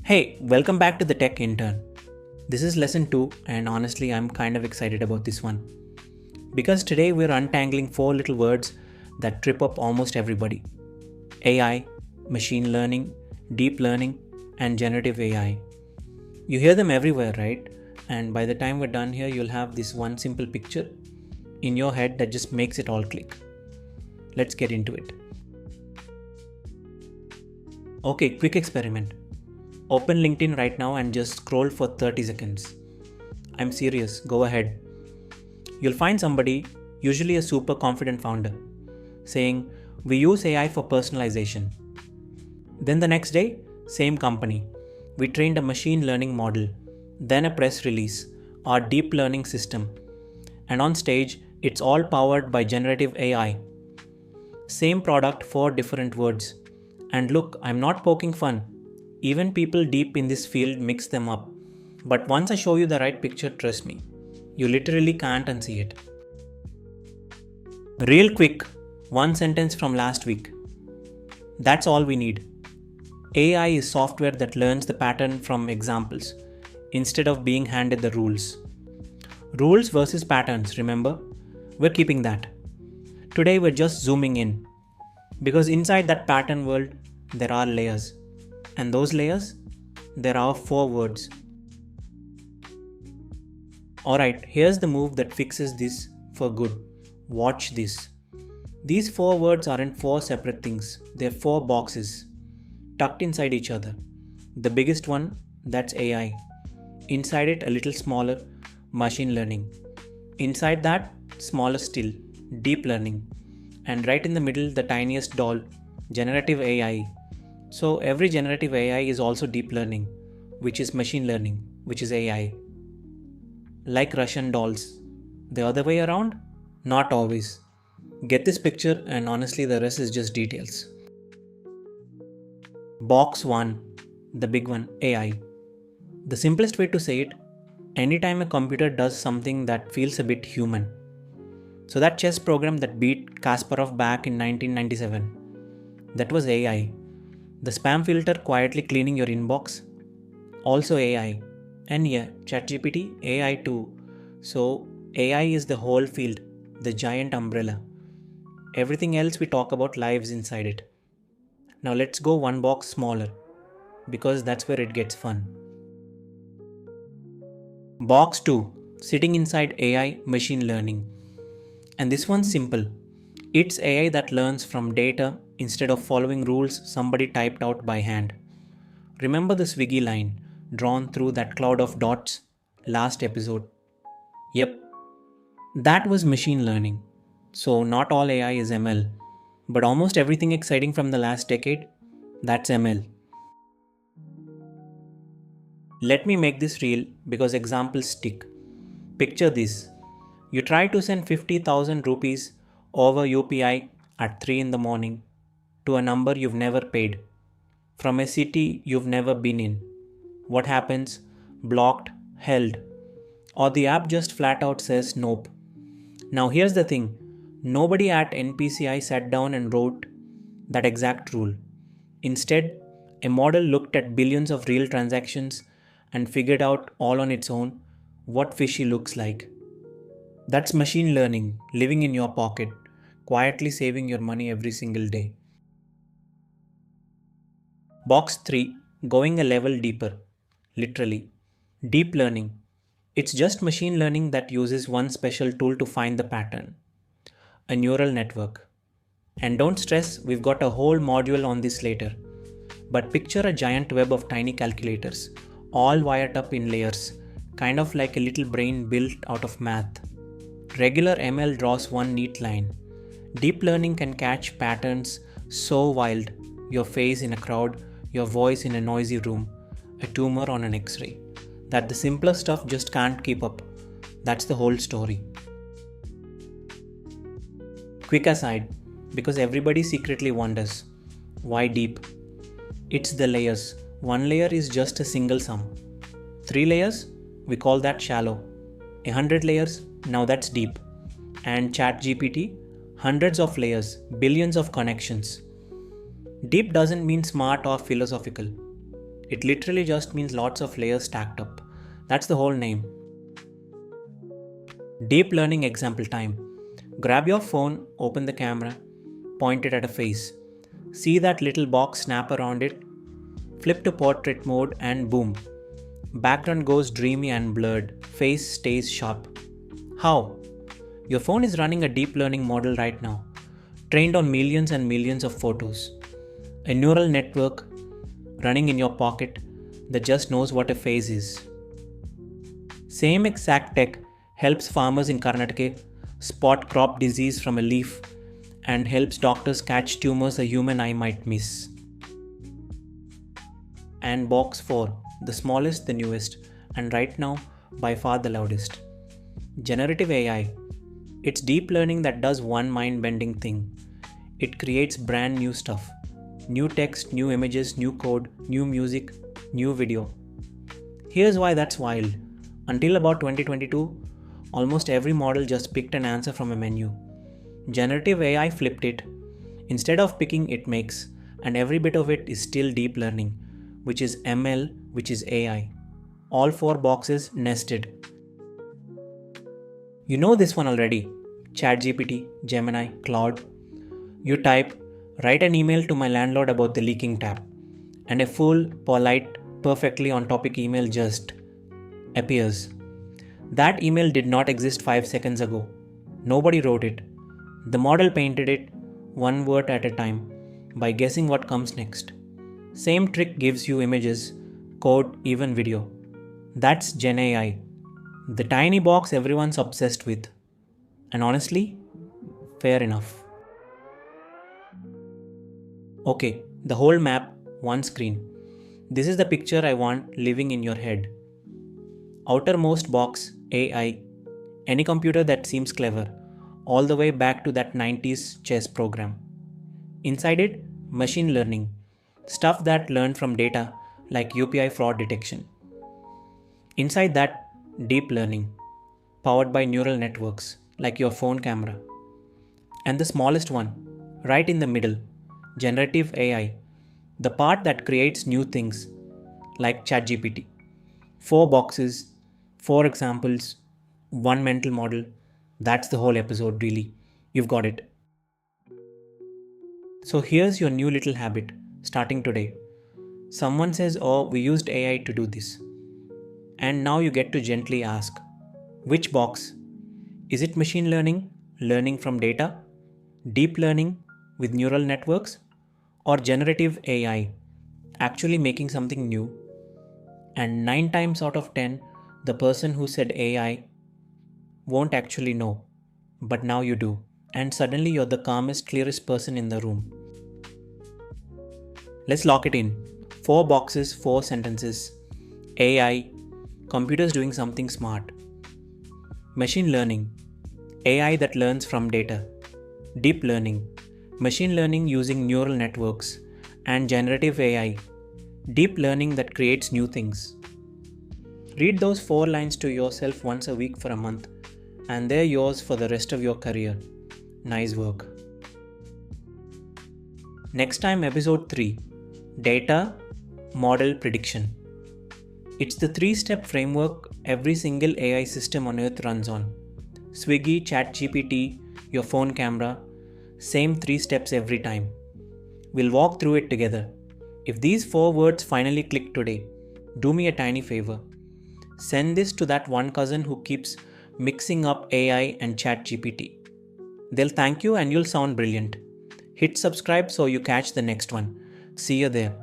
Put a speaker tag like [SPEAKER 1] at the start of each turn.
[SPEAKER 1] Hey, welcome back to the Tech Intern. This is lesson 2, and honestly, I'm kind of excited about this one. Because today we're untangling 4 little words that trip up almost everybody: AI, machine learning, deep learning, and generative AI. You hear them everywhere, right? And by the time we're done here, you'll have this one simple picture in your head that just makes it all click. Let's get into it. Okay, quick experiment. Open LinkedIn right now and just scroll for 30 seconds. I'm serious, go ahead. You'll find somebody, usually a super confident founder, saying, "We use AI for personalization." Then the next day, same company. "We trained a machine learning model." Then a press release, our deep learning system. And on stage, it's all powered by generative AI. Same product, 4 different words. And look, I'm not poking fun. Even people deep in this field mix them up. But once I show you the right picture, trust me, you literally can't unsee it. Real quick, one sentence from last week. That's all we need. AI is software that learns the pattern from examples instead of being handed the rules. Rules versus patterns, remember? We're keeping that. Today we're just zooming in. Because inside that pattern world, there are layers. And those layers, there are 4 words. Alright, here's the move that fixes this for good. Watch this. These 4 words aren't 4 separate things. They're 4 boxes, tucked inside each other. The biggest one, that's AI. Inside it, a little smaller, machine learning. Inside that, smaller still, deep learning. And right in the middle, the tiniest doll, generative AI. So every generative AI is also deep learning, which is machine learning, which is AI. Like Russian dolls. The other way around? Not always. Get this picture, and honestly the rest is just details. Box 1, the big one, AI. The simplest way to say it, anytime a computer does something that feels a bit human. So that chess program that beat Kasparov back in 1997, that was AI. The spam filter quietly cleaning your inbox, also AI. And yeah, ChatGPT, AI too. So AI is the whole field, the giant umbrella. Everything else we talk about lives inside it. Now let's go one box smaller, because that's where it gets fun. Box 2, sitting inside AI machine learning. And this one's simple. It's AI that learns from data instead of following rules somebody typed out by hand. Remember the Swiggy line drawn through that cloud of dots last episode? Yep, that was machine learning. So not all AI is ML, but almost everything exciting from the last decade, that's ML. Let me make this real because examples stick. Picture this. You try to send 50,000 rupees over UPI at 3 in the morning to a number you've never paid, from a city you've never been in. What happens? Blocked, held, or the app just flat out says nope. Now here's the thing. Nobody at NPCI sat down and wrote that exact rule. Instead, a model looked at billions of real transactions and figured out all on its own what fishy looks like. That's machine learning living in your pocket, quietly saving your money every single day. Box 3, going a level deeper. Literally. Deep learning. It's just machine learning that uses one special tool to find the pattern. A neural network. And don't stress, we've got a whole module on this later. But picture a giant web of tiny calculators, all wired up in layers, kind of like a little brain built out of math. Regular ML draws one neat line. Deep learning can catch patterns so wild, your face in a crowd, your voice in a noisy room, a tumor on an X-ray, that the simpler stuff just can't keep up. That's the whole story. Quick aside, because everybody secretly wonders, why deep? It's the layers. One layer is just a single sum. 3 layers? We call that shallow. 100 layers? Now that's deep. And ChatGPT? Hundreds of layers, billions of connections. Deep doesn't mean smart or philosophical. It literally just means lots of layers stacked up. That's the whole name. Deep learning example time. Grab your phone, open the camera, point it at a face. See that little box snap around it? Flip to portrait mode and boom. Background goes dreamy and blurred. Face stays sharp. How? Your phone is running a deep learning model right now, trained on millions and millions of photos. A neural network running in your pocket that just knows what a face is. Same exact tech helps farmers in Karnataka spot crop disease from a leaf and helps doctors catch tumors a human eye might miss. And box 4, the smallest, the newest, and right now by far the loudest. Generative AI. It's deep learning that does one mind-bending thing. It creates brand new stuff. New text, new images, new code, new music, new video. Here's why that's wild. Until about 2022, almost every model just picked an answer from a menu. Generative AI flipped it. Instead of picking, it makes, and every bit of it is still deep learning, which is ML, which is AI. All 4 boxes nested. You know this one already. ChatGPT, Gemini, Claude. You type, write an email to my landlord about the leaking tap. And a full, polite, perfectly on topic email just appears. That email did not exist 5 seconds ago. Nobody wrote it. The model painted it, one word at a time, by guessing what comes next. Same trick gives you images, code, even video. That's GenAI. The tiny box everyone's obsessed with. And honestly, fair enough. Okay, the whole map, one screen. This is the picture I want living in your head. Outermost box, AI. Any computer that seems clever, all the way back to that 90s chess program. Inside it, machine learning. Stuff that learned from data like UPI fraud detection. Inside that, deep learning, powered by neural networks like your phone camera. And the smallest one, right in the middle, generative AI, the part that creates new things like ChatGPT. 4 boxes, 4 examples, 1 mental model. That's the whole episode, really. You've got it. So here's your new little habit, starting today. Someone says, oh, we used AI to do this. And now you get to gently ask, which box? Is it machine learning, learning from data, deep learning with neural networks, or generative AI, actually making something new? And 9 times out of 10, the person who said AI won't actually know. But now you do. And suddenly you're the calmest, clearest person in the room. Let's lock it in. 4 boxes, 4 sentences. AI, computers doing something smart. Machine learning, AI that learns from data. Deep learning, machine learning using neural networks. And generative AI, deep learning that creates new things. Read those 4 lines to yourself once a week for a month, and they're yours for the rest of your career. Nice work. Next time, episode 3, Data Model Prediction. It's the 3-step framework every single AI system on earth runs on. Swiggy, ChatGPT, your phone camera, same 3 steps every time. We'll walk through it together. If these 4 words finally click today, do me a tiny favor. Send this to that one cousin who keeps mixing up AI and ChatGPT. They'll thank you and you'll sound brilliant. Hit subscribe so you catch the next one. See you there.